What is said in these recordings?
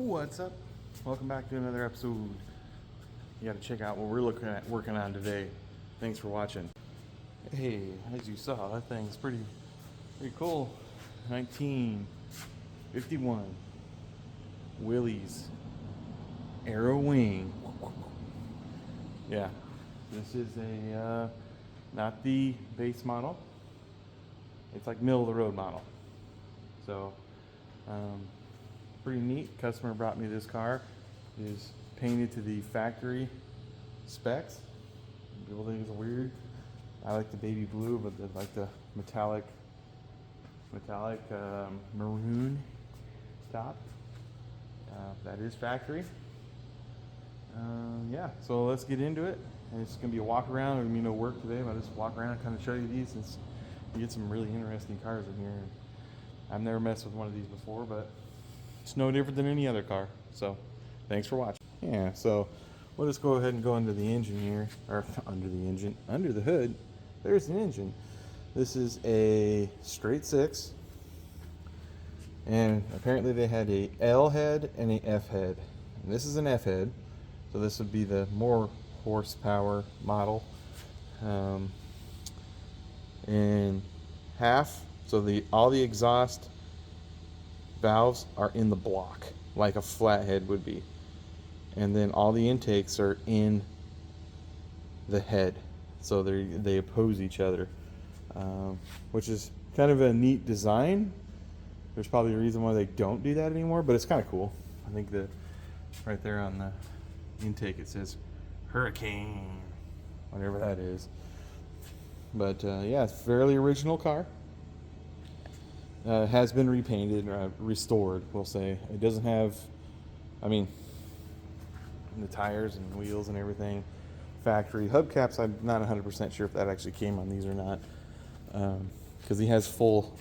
What's up? Welcome back to another episode. You got to check out what we're working on today. Thanks for watching. Hey, as you saw, that thing's pretty cool. 1951 Willys Areo Wing. Yeah, this is a not the base model. It's like middle of the road model. So. Pretty neat. Customer brought me this car. It is painted to the factory specs. People think it's weird. I like the baby blue, but I like the metallic maroon top. That is factory. Yeah, so let's get into it. And it's gonna be a walk around. There's gonna be no work today, but I'll just walk around and kind of show you these, since you get some really interesting cars in here. I've never messed with one of these before, but it's no different than any other car. So, thanks for watching. Yeah, so we'll just go ahead and go under the engine here, or under the hood. There's an engine. This is a straight six, and apparently they had a L head and a F head. And this is an F head, so this would be the more horsepower model. And half, so all the exhaust valves are in the block, like a flathead would be, and then all the intakes are in the head, so they oppose each other, which is kind of a neat design. There's probably a reason why they don't do that anymore, but it's kind of cool. I think that right there on the intake it says Hurricane, whatever that is. But yeah, it's a fairly original car. Has been repainted, restored, we'll say. It doesn't have, I mean, the tires and wheels and everything, factory. Hubcaps, I'm not 100% sure if that actually came on these or not, because he has full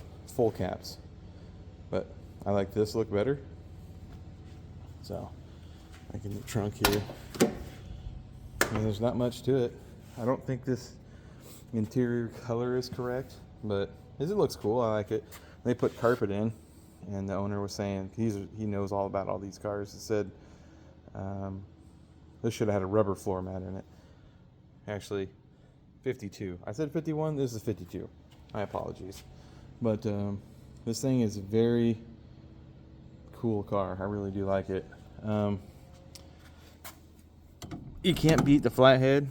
caps. But I like this look better. So, I can get the trunk here. And there's not much to it. I don't think this interior color is correct, but it looks cool. I like it. They put carpet in, and the owner was saying he knows all about all these cars. He said this should have had a rubber floor mat in it. Actually, 52. I said 51. This is 52. My apologies. But this thing is a very cool car. I really do like it. You can't beat the flathead.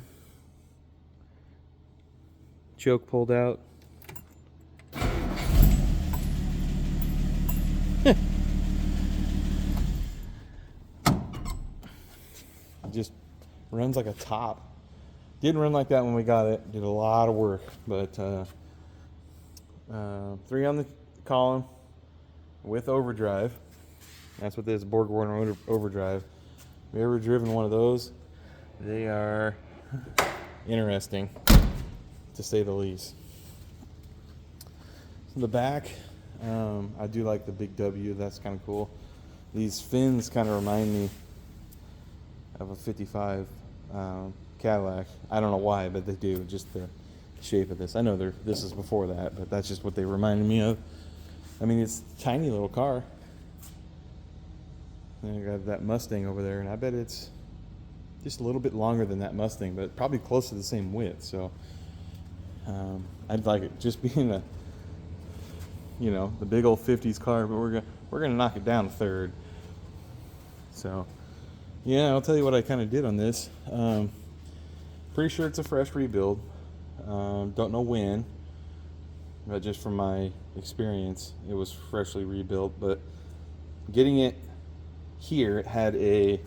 Choke pulled out. Just runs like a top. Didn't run like that when we got it. Did a lot of work, but 3 on the column with overdrive. That's what this Borg Warner overdrive. If you ever driven one of those, they are interesting, to say the least. In the back, I do like the big W. That's kind of cool. These fins kind of remind me of a 55 Cadillac. I don't know why, but they do. Just the shape of this. I know this is before that, but that's just what they reminded me of. I mean, it's a tiny little car. And I got that Mustang over there, and I bet it's just a little bit longer than that Mustang, but probably close to the same width. So I'd like it just being a, the big old 50s car, but we're gonna knock it down a third. So. Yeah, I'll tell you what I kind of did on this. Pretty sure it's a fresh rebuild. Don't know when, but just from my experience, it was freshly rebuilt. But getting it here, it had a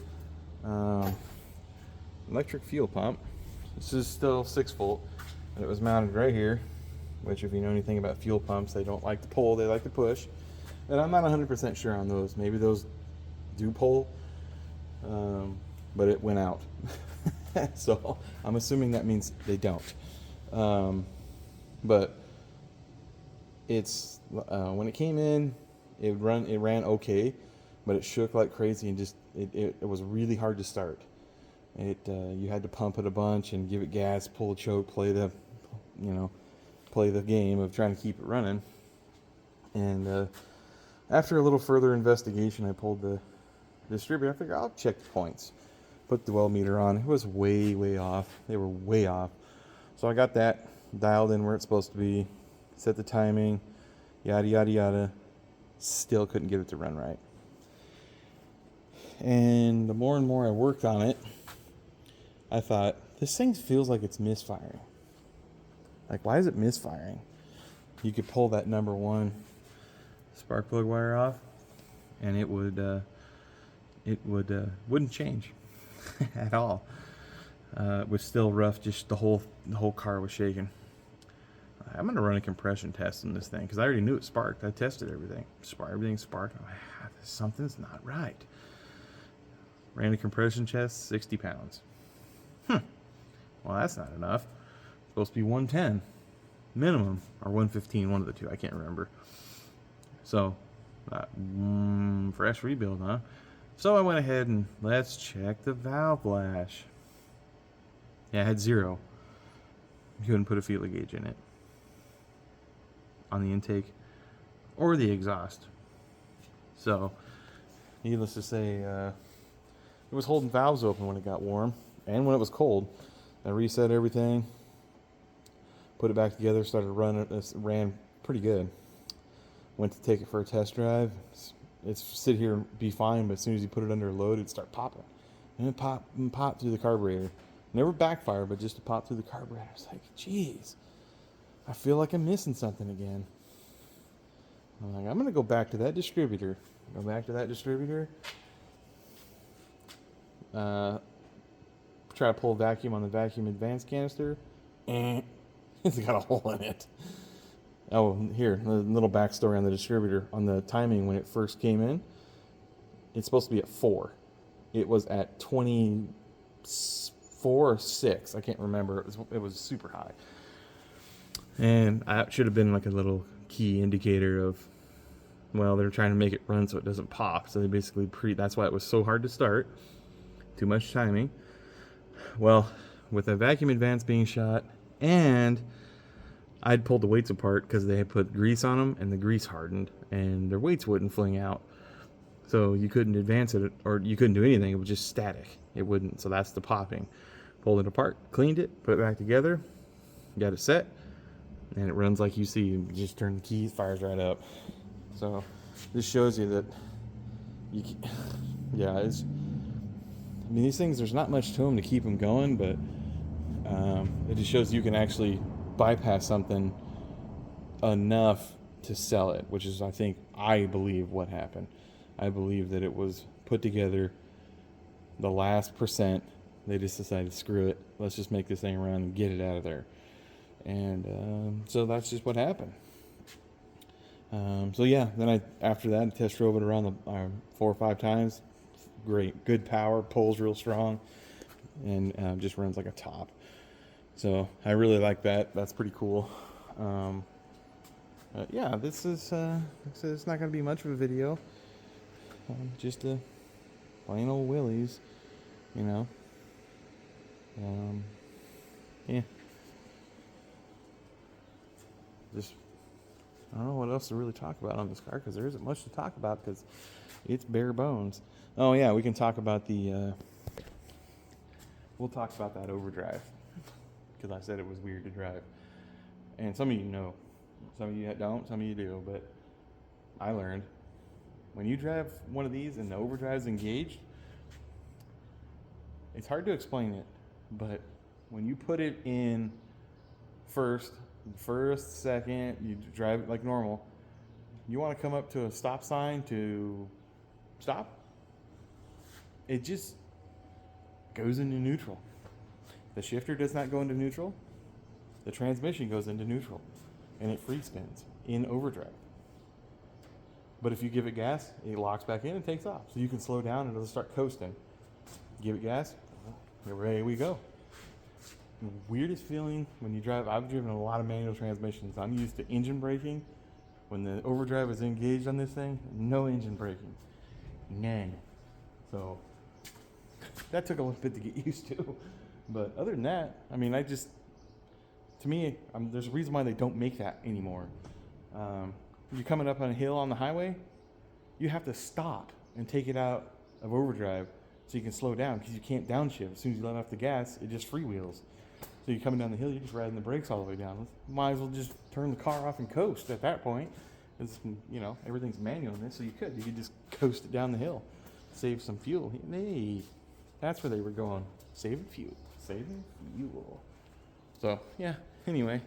electric fuel pump. This is still 6-volt, and it was mounted right here. Which, if you know anything about fuel pumps, they don't like to pull; they like to push. And I'm not 100% sure on those. Maybe those do pull. But it went out. So I'm assuming that means they don't. But it's when it came in, it ran okay, but it shook like crazy, and just it was really hard to start. You had to pump it a bunch and give it gas, pull the choke, play the game of trying to keep it running. And after a little further investigation, I pulled the distributor. I figured I'll check the points. Put the well meter on. It was way, way off. They were way off. So I got that dialed in where it's supposed to be. Set the timing. Yada, yada, yada. Still couldn't get it to run right. And the more and more I worked on it, I thought, this thing feels like it's misfiring. Like, why is it misfiring? You could pull that number 1 spark plug wire off, and it wouldn't change at all. It was still rough. Just the whole car was shaking. I'm gonna run a compression test on this thing because I already knew it sparked. I tested everything. Everything sparked. I'm like, something's not right. Ran a compression test, 60 pounds. Well, that's not enough. It's supposed to be 110 minimum, or 115, one of the two. I can't remember. So, fresh rebuild, huh? So I went ahead and let's check the valve flash. Yeah, I had 0. You couldn't put a feeler gauge in it on the intake or the exhaust. So, needless to say, it was holding valves open when it got warm and when it was cold. I reset everything, put it back together, started running. It ran pretty good. Went to take it for a test drive. It's sit here and be fine, but as soon as you put it under a load, it'd start popping. And it pop through the carburetor. Never backfire, but just to pop through the carburetor. It's like, geez, I feel like I'm missing something again. I'm like, I'm going to go back to that distributor. Try to pull a vacuum on the vacuum advance canister. It's got a hole in it. Oh, here, a little backstory on the distributor. On the timing when it first came in, it's supposed to be at 4. It was at 24 or 6. I can't remember. It was super high. And I should have been like a little key indicator of, well, they're trying to make it run so it doesn't pop. So they basically that's why it was so hard to start. Too much timing. Well, with the vacuum advance being shot, and I'd pulled the weights apart because they had put grease on them, and the grease hardened, and their weights wouldn't fling out. So you couldn't advance it, or you couldn't do anything. It was just static. It wouldn't. So that's the popping. Pulled it apart, cleaned it, put it back together, got it set, and it runs like you see. You just turn the key, fires right up. So this shows you that these things, there's not much to them to keep them going, but it just shows you can actually bypass something enough to sell it, which is, I believe what happened. I believe that it was put together the last percent. They just decided, screw it, let's just make this thing run and get it out of there. And so that's just what happened. Then after that, I test drove it around 4 or 5 times. Great, good power, pulls real strong, and just runs like a top. So I really like that. That's pretty cool. This is it's not going to be much of a video. Just a plain old Willys, you know. Just, I don't know what else to really talk about on this car, because there isn't much to talk about because it's bare bones. Oh yeah, we can talk about we'll talk about that overdrive, because I said it was weird to drive. And some of you know, some of you don't, some of you do, but I learned, when you drive one of these and the overdrive's engaged, it's hard to explain it, but when you put it in first, second, you drive it like normal, you want to come up to a stop sign to stop, it just goes into neutral. The shifter does not go into neutral. The transmission goes into neutral, and it free spins in overdrive. But if you give it gas, it locks back in and takes off. So you can slow down and it'll start coasting. Give it gas, away we go. Weirdest feeling when you drive. I've driven a lot of manual transmissions. I'm used to engine braking. When the overdrive is engaged on this thing, no engine braking. None. So that took a little bit to get used to. But other than that, I mean, there's a reason why they don't make that anymore. You're coming up on a hill on the highway, you have to stop and take it out of overdrive so you can slow down, because you can't downshift. As soon as you let off the gas, it just freewheels. So you're coming down the hill, you're just riding the brakes all the way down. Might as well just turn the car off and coast at that point. It's, you know, everything's manual in this, so you could just coast it down the hill, save some fuel. Hey, that's where they were going, saving fuel. So yeah, anyway,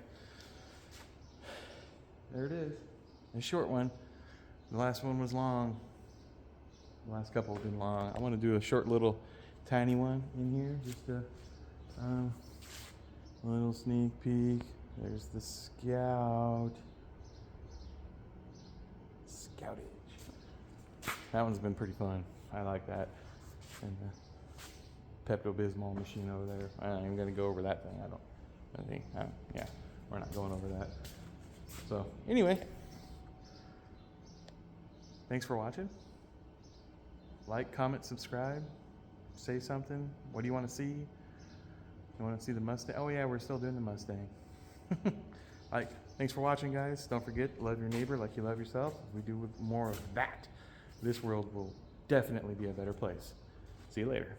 there it is, a short one. The last one was long. The last couple have been long. I want to do a short little tiny one in here, just a little sneak peek. There's the Scoutage. That one's been pretty fun. I like that. And the Pepto-Bismol machine over there. I ain't even gonna go over that thing. Yeah, we're not going over that. So anyway, thanks for watching. Like, comment, subscribe, say something. What do you want to see? You want to see the Mustang? Oh yeah, we're still doing the Mustang. Thanks for watching, guys. Don't forget, love your neighbor like you love yourself. If we do more of that, this world will definitely be a better place. See you later.